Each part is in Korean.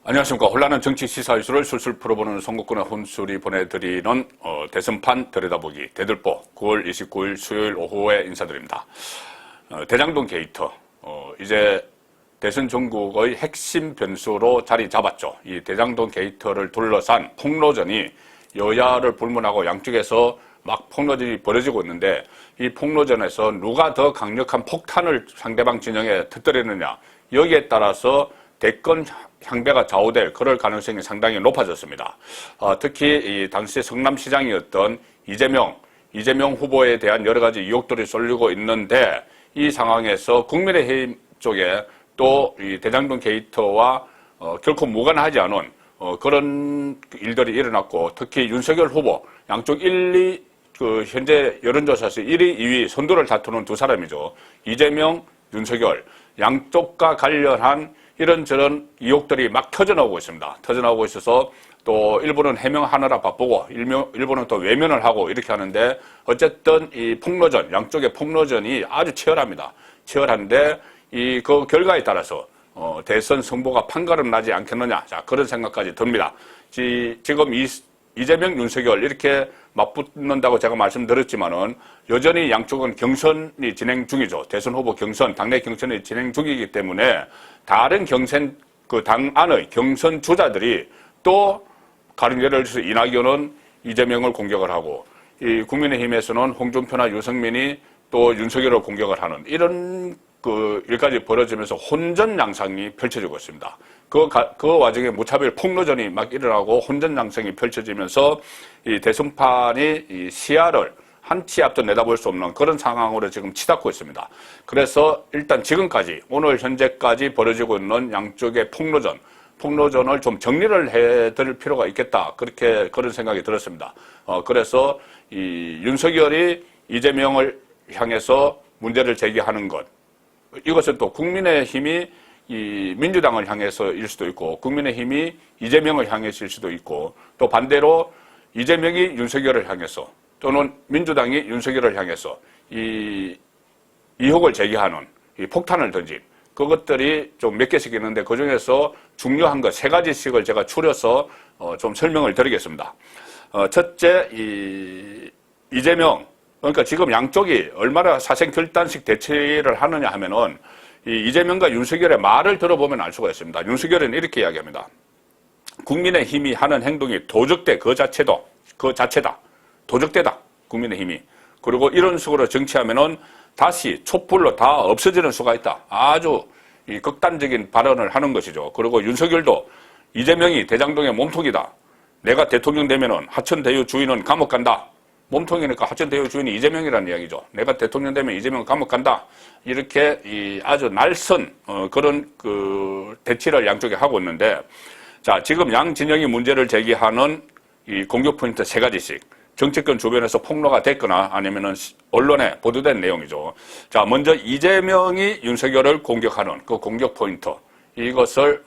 안녕하십니까. 혼란한 정치 시사 이슈를 술술 풀어보는 송국군의 혼술이 보내드리는 대선판 들여다보기 대들보 9월 29일 수요일 오후에 인사드립니다. 대장동 게이트 이제 대선 전국의 핵심 변수로 자리 잡았죠. 이 대장동 게이트를 둘러싼 폭로전이 여야를 불문하고 양쪽에서 막 폭로전이 벌어지고 있는데, 이 폭로전에서 누가 더 강력한 폭탄을 상대방 진영에 터뜨리느냐, 여기에 따라서 대권 향배가 좌우될 그럴 가능성이 상당히 높아졌습니다. 특히 이 당시 성남시장이었던 이재명 후보에 대한 여러 가지 의혹들이 쏠리고 있는데, 이 상황에서 국민의힘 쪽에 또 이 대장동 게이트와 결코 무관하지 않은 그런 일들이 일어났고, 특히 윤석열 후보 양쪽 1, 2 현재 여론조사에서 1위, 2위 선두를 다투는 두 사람이죠. 이재명, 윤석열 양쪽과 관련한 이런저런 의혹들이 막 터져나오고 있습니다. 터져나오고 있어서 또 일부는 해명하느라 바쁘고 일부는 또 외면을 하고 이렇게 하는데, 어쨌든 이 폭로전, 양쪽의 폭로전이 아주 치열합니다. 치열한데 그 결과에 따라서 대선 승부가 판가름 나지 않겠느냐, 자, 그런 생각까지 듭니다. 지금 이재명, 윤석열 이렇게 맞붙는다고 제가 말씀드렸지만은 여전히 양쪽은 경선이 진행 중이죠. 대선 후보 경선, 당내 경선이 진행 중이기 때문에 다른 경선 당 안의 경선 주자들이 또 예를 들어서 이낙연은 이재명을 공격을 하고, 이 국민의힘에서는 홍준표나 유승민이 또 윤석열을 공격을 하는 이런 일까지 벌어지면서 혼전 양상이 펼쳐지고 있습니다. 그 와중에 무차별 폭로전이 막 일어나고 혼전 양상이 펼쳐지면서 이 대선판이 이 시야를 한 치 앞도 내다볼 수 없는 그런 상황으로 지금 치닫고 있습니다. 그래서 일단 지금까지 오늘 현재까지 벌어지고 있는 양쪽의 폭로전을 좀 정리를 해드릴 필요가 있겠다, 그런 생각이 들었습니다. 그래서 이 윤석열이 이재명을 향해서 문제를 제기하는 것, 이것은 또 국민의힘이 이 민주당을 향해서일 수도 있고, 국민의힘이 이재명을 향해서일 수도 있고, 또 반대로 이재명이 윤석열을 향해서 또는 민주당이 윤석열을 향해서 이 의혹을 제기하는 이 폭탄을 던진 그것들이 좀 몇 개씩 있는데, 그 중에서 중요한 것 3가지씩을 제가 추려서 좀 설명을 드리겠습니다. 첫째, 이재명, 그러니까 지금 양쪽이 얼마나 사생결단식 대치를 하느냐 하면은, 이재명과 윤석열의 말을 들어보면 알 수가 있습니다. 윤석열은 이렇게 이야기합니다. 국민의힘이 하는 행동이 도적대 그 자체다. 도적대다, 국민의힘이. 그리고 이런 식으로 정치하면은 다시 촛불로 다 없어지는 수가 있다. 아주 극단적인 발언을 하는 것이죠. 그리고 윤석열도 이재명이 대장동의 몸통이다. 내가 대통령 되면은 하천대유 주인은 감옥 간다. 몸통이니까 하천대유 주인이 이재명이라는 이야기죠. 내가 대통령 되면 이재명 감옥 간다. 이렇게 아주 날선 그런 대치를 양쪽에 하고 있는데, 자, 지금 양 진영이 문제를 제기하는 이 공격 포인트 3가지씩 정치권 주변에서 폭로가 됐거나 아니면은 언론에 보도된 내용이죠. 자, 먼저 이재명이 윤석열을 공격하는 그 공격 포인트, 이것을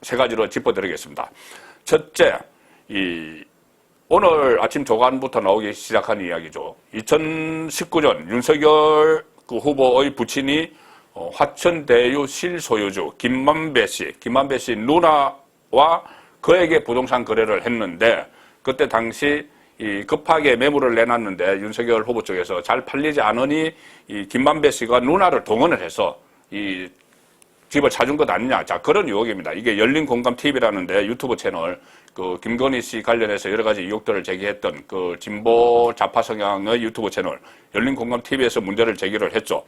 3가지로 짚어드리겠습니다. 첫째, 오늘 아침 조간부터 나오기 시작한 이야기죠. 2019년 윤석열 후보의 부친이 화천대유 실소유주 김만배 씨 누나와 그에게 부동산 거래를 했는데, 그때 당시 급하게 매물을 내놨는데 윤석열 후보 쪽에서 잘 팔리지 않으니 이 김만배 씨가 누나를 동원을 해서 이 집을 사준 것 아니냐. 자, 그런 의혹입니다. 이게 열린공감TV라는데 유튜브 채널, 김건희 씨 관련해서 여러 가지 의혹들을 제기했던 진보 좌파 성향의 유튜브 채널, 열린공감TV에서 문제를 제기를 했죠.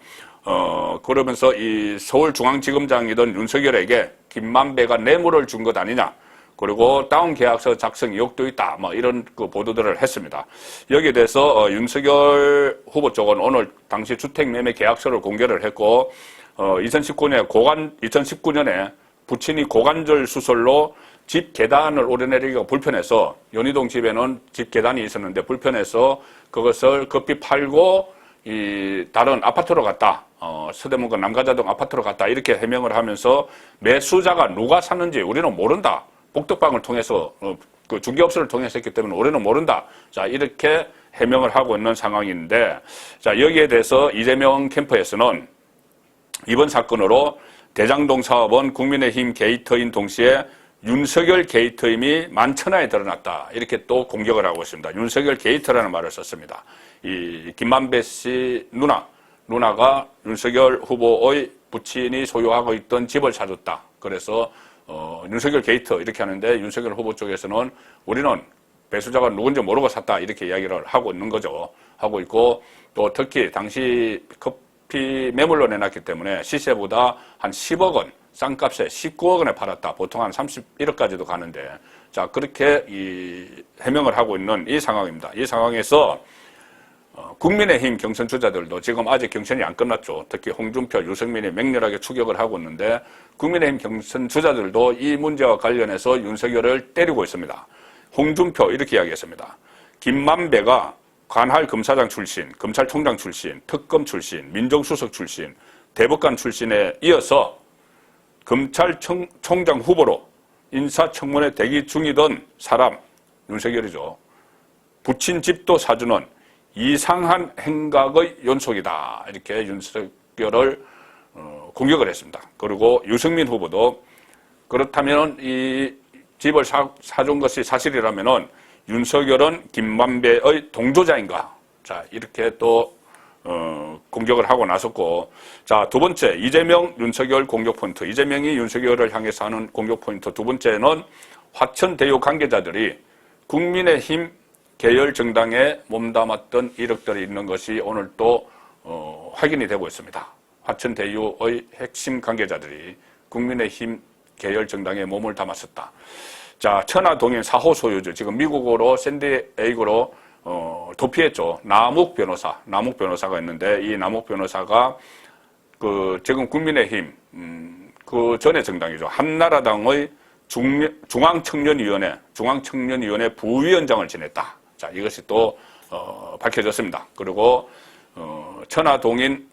그러면서 이 서울중앙지검장이던 윤석열에게 김만배가 뇌물을 준 것 아니냐. 그리고 다운 계약서 작성 의혹도 있다. 이런 보도들을 했습니다. 여기에 대해서 윤석열 후보 쪽은 오늘 당시 주택매매 계약서를 공개를 했고, 2019년에 부친이 고관절 수술로 집 계단을 오르내리기가 불편해서, 연희동 집에는 집 계단이 있었는데 불편해서 그것을 급히 팔고 다른 아파트로 갔다. 서대문구 남가자동 아파트로 갔다. 이렇게 해명을 하면서 매수자가 누가 샀는지 우리는 모른다. 복덕방을 통해서 중개업소를 통해서 했기 때문에 우리는 모른다. 자, 이렇게 해명을 하고 있는 상황인데, 자, 여기에 대해서 이재명 캠프에서는 이번 사건으로 대장동 사업은 국민의힘 게이트인 동시에 윤석열 게이트임이 만천하에 드러났다. 이렇게 또 공격을 하고 있습니다. 윤석열 게이트라는 말을 썼습니다. 이 김만배 씨 누나가 윤석열 후보의 부친이 소유하고 있던 집을 사줬다. 그래서 윤석열 게이트 이렇게 하는데 윤석열 후보 쪽에서는 우리는 배수자가 누군지 모르고 샀다. 이렇게 이야기를 하고 있는 거죠. 하고 있고 또 특히 당시 커피 매물로 내놨기 때문에 시세보다 한 10억 원, 싼값에 19억 원에 팔았다. 보통 한 31억까지도 가는데 자 그렇게 이 해명을 하고 있는 이 상황입니다. 이 상황에서 국민의힘 경선 주자들도 지금 아직 경선이 안 끝났죠. 특히 홍준표, 유승민이 맹렬하게 추격을 하고 있는데 국민의힘 경선 주자들도 이 문제와 관련해서 윤석열을 때리고 있습니다. 홍준표 이렇게 이야기했습니다. 김만배가 관할 검사장 출신, 검찰총장 출신, 특검 출신, 민정수석 출신, 대법관 출신에 이어서 검찰총장 후보로 인사청문회 대기 중이던 사람 윤석열이죠. 부친 집도 사주는 이상한 행각의 연속이다. 이렇게 윤석열을 공격을 했습니다. 그리고 유승민 후보도 그렇다면 이 집을 사준 것이 사실이라면은 윤석열은 김만배의 동조자인가? 자, 이렇게 또 공격을 하고 나섰고, 자, 두 번째 이재명 윤석열 공격 포인트. 이재명이 윤석열을 향해서 하는 공격 포인트 두 번째는 화천대유 관계자들이 국민의힘 계열 정당에 몸담았던 이력들이 있는 것이 오늘 또 확인이 되고 있습니다. 화천대유의 핵심 관계자들이 국민의힘 계열 정당에 몸을 담았었다. 자, 천하동인 4호 소유주, 지금 미국으로 샌디에이고로 도피했죠. 남욱 변호사가 있는데 이 남욱 변호사가 지금 국민의힘 그 전에 정당이죠. 한나라당의 중앙청년위원회 부위원장을 지냈다. 자, 이것이 또 밝혀졌습니다. 그리고 천하동인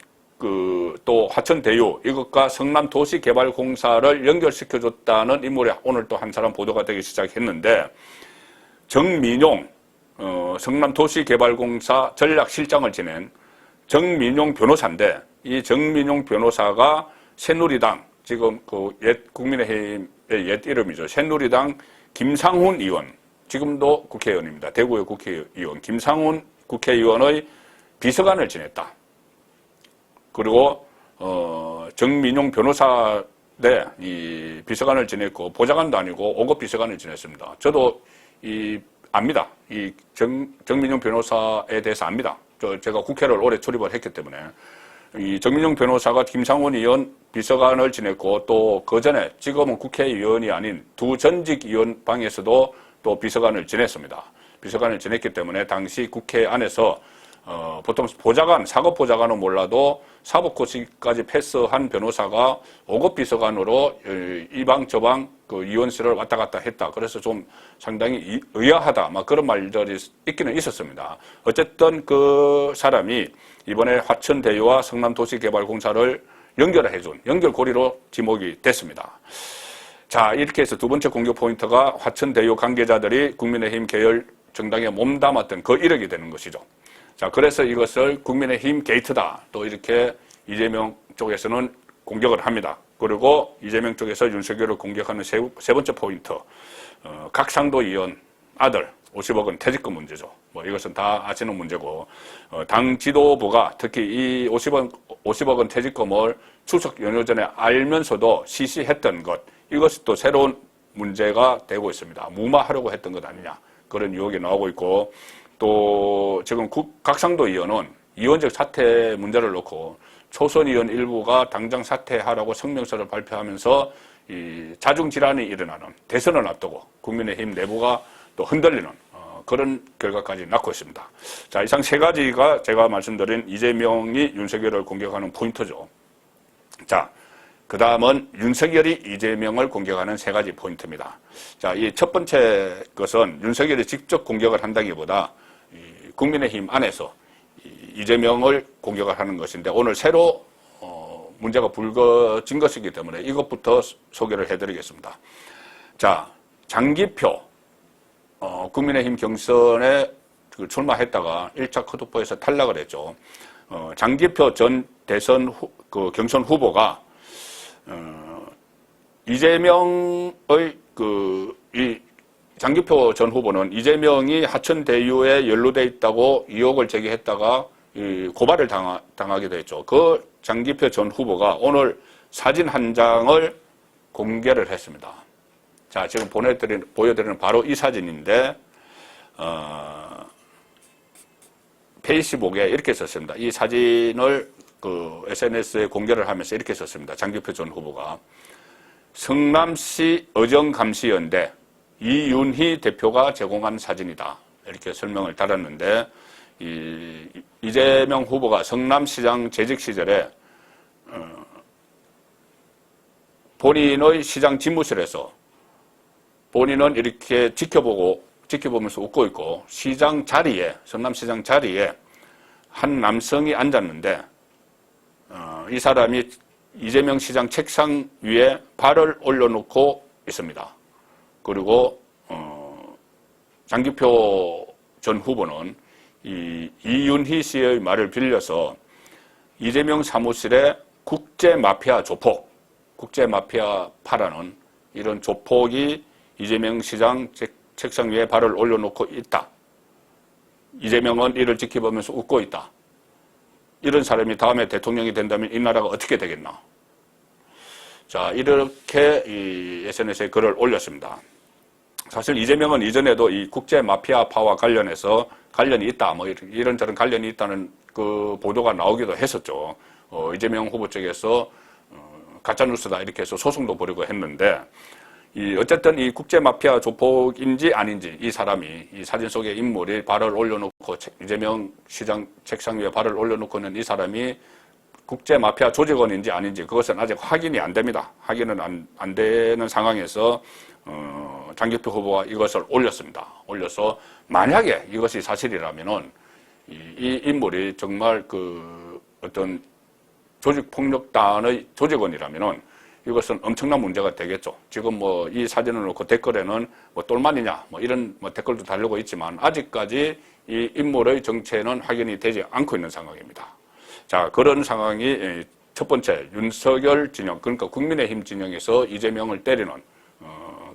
또 화천대유 이것과 성남도시개발공사를 연결시켜줬다는 인물이 오늘 또 한 사람 보도가 되기 시작했는데 정민용 성남도시개발공사 전략실장을 지낸 정민용 변호사인데 이 정민용 변호사가 새누리당 지금 옛 국민의힘의 옛 이름이죠. 새누리당 김상훈 의원 지금도 국회의원입니다. 대구의 국회의원 김상훈 국회의원의 비서관을 지냈다. 그리고 정민용 변호사 이 비서관을 지냈고 보좌관도 아니고 5급 비서관을 지냈습니다. 저도 압니다. 이 정민용 변호사에 대해서 압니다. 제가 국회를 오래 출입을 했기 때문에 이 정민용 변호사가 김상훈 의원 비서관을 지냈고 또 그 전에 지금은 국회의원이 아닌 두 전직 의원 방에서도 또 비서관을 지냈습니다. 비서관을 지냈기 때문에 당시 국회 안에서 보통 보좌관, 사급 보좌관은 몰라도 사법고시까지 패스한 변호사가 5급 비서관으로 이방 저방 그 의원실을 왔다 갔다 했다. 그래서 좀 상당히 의아하다. 막 그런 말들이 있기는 있었습니다. 어쨌든 그 사람이 이번에 화천대유와 성남도시개발공사를 연결해준 연결고리로 지목이 됐습니다. 자, 이렇게 해서 두 번째 공격 포인트가 화천대유 관계자들이 국민의힘 계열 정당에 몸담았던 그 이력이 되는 것이죠. 자, 그래서 이것을 국민의힘 게이트다. 또 이렇게 이재명 쪽에서는 공격을 합니다. 그리고 이재명 쪽에서 윤석열을 공격하는 세 번째 포인트. 각상도 의원 아들 50억 원 퇴직금 문제죠. 뭐 이것은 다 아시는 문제고, 당 지도부가 특히 이 50억 원 퇴직금을 추석 연휴 전에 알면서도 시시했던 것, 이것이 또 새로운 문제가 되고 있습니다. 무마하려고 했던 것 아니냐. 그런 의혹이 나오고 있고, 또 지금 각상도 의원은 의원직 사퇴 문제를 놓고 초선 의원 일부가 당장 사퇴하라고 성명서를 발표하면서 이 자중질환이 일어나는 대선을 앞두고 국민의힘 내부가 또 흔들리는 그런 결과까지 낳고 있습니다. 자, 이상 세 가지가 제가 말씀드린 이재명이 윤석열을 공격하는 포인트죠. 자, 그 다음은 윤석열이 이재명을 공격하는 세 가지 포인트입니다. 자, 이 첫 번째 것은 윤석열이 직접 공격을 한다기보다 국민의힘 안에서 이재명을 공격을 하는 것인데 오늘 새로 문제가 불거진 것이기 때문에 이것부터 소개를 해드리겠습니다. 자, 장기표 국민의힘 경선에 출마했다가 1차 컷오프에서 탈락을 했죠. 장기표 전 대선 경선 후보가 이재명의 이 장기표 전 후보는 이재명이 하천 대유에 연루돼 있다고 의혹을 제기했다가 고발을 당하기도 했죠. 그 장기표 전 후보가 오늘 사진 한 장을 공개를 했습니다. 자, 지금 보여드리는 바로 이 사진인데, 페이스북에 이렇게 썼습니다. 이 사진을 SNS에 공개를 하면서 이렇게 썼습니다. 장기표 전 후보가. 성남시 의정감시연대 이윤희 대표가 제공한 사진이다. 이렇게 설명을 달았는데, 이재명 후보가 성남시장 재직 시절에 본인의 시장 집무실에서 본인은 이렇게 지켜보면서 웃고 있고, 성남시장 자리에 한 남성이 앉았는데, 이 사람이 이재명 시장 책상 위에 발을 올려놓고 있습니다. 그리고 장기표 전 후보는 이윤희 씨의 말을 빌려서 이재명 사무실에 국제마피아 파라는 이런 조폭이 이재명 시장 책상 위에 발을 올려놓고 있다. 이재명은 이를 지켜보면서 웃고 있다. 이런 사람이 다음에 대통령이 된다면 이 나라가 어떻게 되겠나. 자, 이렇게 이 SNS에 글을 올렸습니다. 사실 이재명은 이전에도 이 국제마피아파와 관련해서 관련이 있다, 뭐 이런저런 관련이 있다는 그 보도가 나오기도 했었죠. 이재명 후보 쪽에서 가짜뉴스다 이렇게 해서 소송도 벌이고 했는데, 어쨌든 이 국제마피아 조폭인지 아닌지 이 사람이, 이 사진 속의 인물이 발을 올려놓고 이재명 시장 책상 위에 발을 올려놓고 있는 이 사람이 국제마피아 조직원인지 아닌지 그것은 아직 확인이 안 됩니다. 확인은 안 되는 상황에서 장기표 후보가 이것을 올렸습니다. 올려서 만약에 이것이 사실이라면은 이 인물이 정말 어떤 조직폭력단의 조직원이라면은 이것은 엄청난 문제가 되겠죠. 지금 뭐 이 사진을 놓고 댓글에는 뭐 똘마니냐 뭐 이런 뭐 댓글도 달리고 있지만 아직까지 이 인물의 정체는 확인이 되지 않고 있는 상황입니다. 자, 그런 상황이 첫 번째 윤석열 진영, 그러니까 국민의힘 진영에서 이재명을 때리는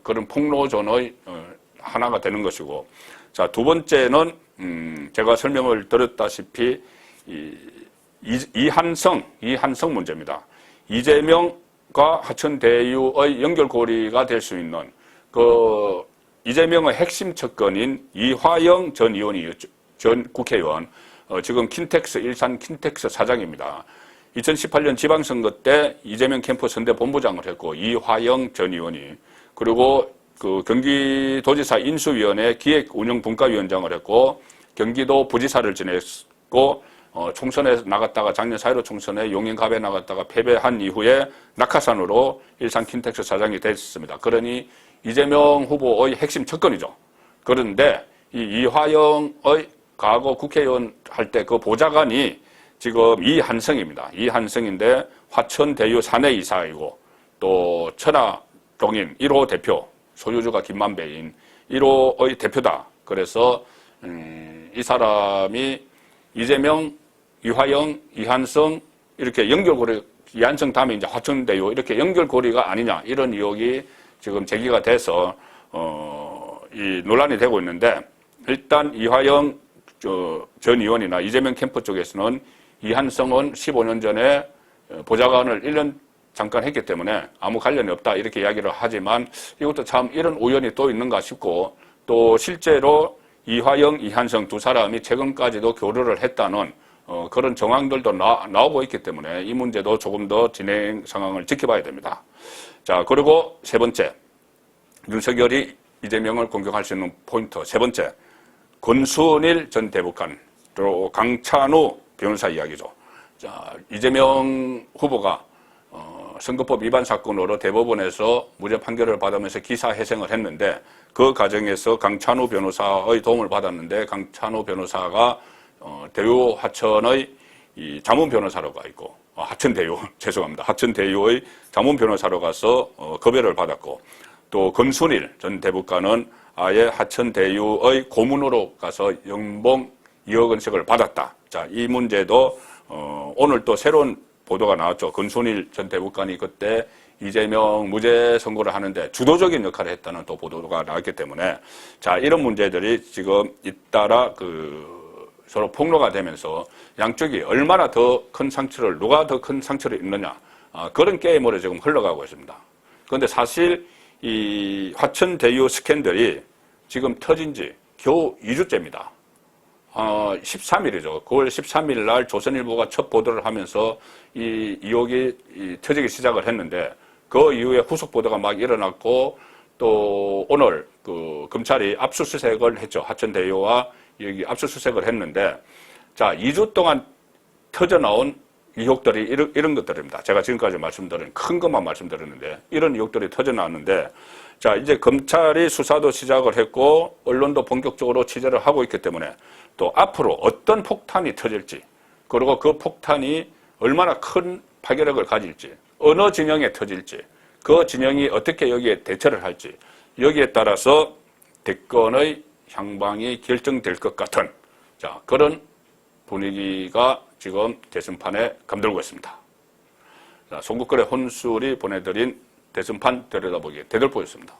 그런 폭로전의 하나가 되는 것이고, 자, 두 번째는 제가 설명을 드렸다시피 이한성 문제입니다. 이재명과 하천대유의 연결고리가 될 수 있는 이재명의 핵심 측근인 이화영 전 국회의원, 지금 일산 킨텍스 사장입니다. 2018년 지방선거 때 이재명 캠프 선대본부장을 했고, 이화영 전 의원이, 그리고 경기도지사 인수위원회 기획운영분과위원장을 했고, 경기도 부지사를 지냈고, 총선에 나갔다가 작년 4.15 총선에 용인갑에 나갔다가 패배한 이후에 낙하산으로 일산 킨텍스 사장이 됐습니다. 그러니 이재명 후보의 핵심 측근이죠. 그런데 이화영의 과거 국회의원 할 때 그 보좌관이 지금 이한성입니다. 이한성인데 화천대유 사내이사이고 또 천하동인 1호 대표, 소유주가 김만배인 1호의 대표다. 그래서 이 사람이 이재명, 이화영, 이한성 이렇게 연결고리, 이한성 다음에 이제 화천대유 이렇게 연결고리가 아니냐 이런 의혹이 지금 제기가 돼서 이 논란이 되고 있는데, 일단 이화영 전 의원이나 이재명 캠프 쪽에서는 이한성은 15년 전에 보좌관을 1년 잠깐 했기 때문에 아무 관련이 없다 이렇게 이야기를 하지만, 이것도 참 이런 우연이 또 있는가 싶고, 또 실제로 이화영, 이한성 두 사람이 최근까지도 교류를 했다는 그런 정황들도 나오고 있기 때문에 이 문제도 조금 더 진행 상황을 지켜봐야 됩니다. 자, 그리고 세 번째, 윤석열이 이재명을 공격할 수 있는 포인트 세 번째, 권순일 전 대법관, 또 강찬우 변호사 이야기죠. 자, 이재명 후보가 선거법 위반 사건으로 대법원에서 무죄 판결을 받으면서 기사회생을 했는데, 그 과정에서 강찬우 변호사의 도움을 받았는데, 강찬우 변호사가 대유 하천의 이 자문 변호사로 가 있고, 하천대유의 자문 변호사로 가서 급여를 받았고, 또 권순일 전 대법관은 아예 하천대유의 고문으로 가서 연봉 2억 원씩을 받았다. 자, 이 문제도 오늘 또 새로운 보도가 나왔죠. 권순일 전 대법관이 그때 이재명 무죄 선고를 하는데 주도적인 역할을 했다는 또 보도가 나왔기 때문에 자, 이런 문제들이 지금 잇따라 서로 폭로가 되면서 양쪽이 얼마나 더 큰 상처를, 누가 더 큰 상처를 입느냐, 그런 게임으로 지금 흘러가고 있습니다. 그런데 사실 이 화천대유 스캔들이 지금 터진 지 겨우 2주째입니다. 13일이죠. 9월 13일 날 조선일보가 첫 보도를 하면서 이 의혹이 터지기 시작을 했는데 그 이후에 후속 보도가 막 일어났고 또 오늘 검찰이 압수수색을 했죠. 화천대유와 여기 압수수색을 했는데 자, 2주 동안 터져나온 의혹들이 이런 것들입니다. 제가 지금까지 말씀드린 큰 것만 말씀드렸는데 이런 의혹들이 터져나왔는데 자, 이제 검찰이 수사도 시작을 했고 언론도 본격적으로 취재를 하고 있기 때문에 또 앞으로 어떤 폭탄이 터질지 그리고 그 폭탄이 얼마나 큰 파괴력을 가질지 어느 진영에 터질지 그 진영이 어떻게 여기에 대처를 할지 여기에 따라서 대권의 향방이 결정될 것 같은 자, 그런 분위기가 지금 대선판에 감돌고 있습니다. 자, 송국걸의 혼술이 보내드린 대선판 들여다보기 대들보였습니다.